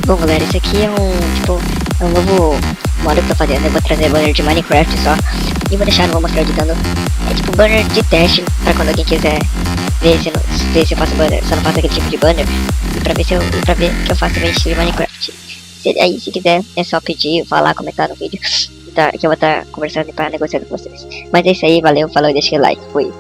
Bom galera, esse aqui é um novo modo que eu tô fazendo. Eu vou trazer banner de Minecraft só e vou deixar, não vou mostrar editando. É tipo banner de teste pra quando alguém quiser ver se eu faço banner, só não faço aquele tipo de banner. E pra ver que eu faço também estilo de Minecraft. Se quiser é só pedir, falar, comentar no vídeo que eu vou estar conversando para negociar com vocês. Mas é isso aí, valeu, falou e deixa o like, fui.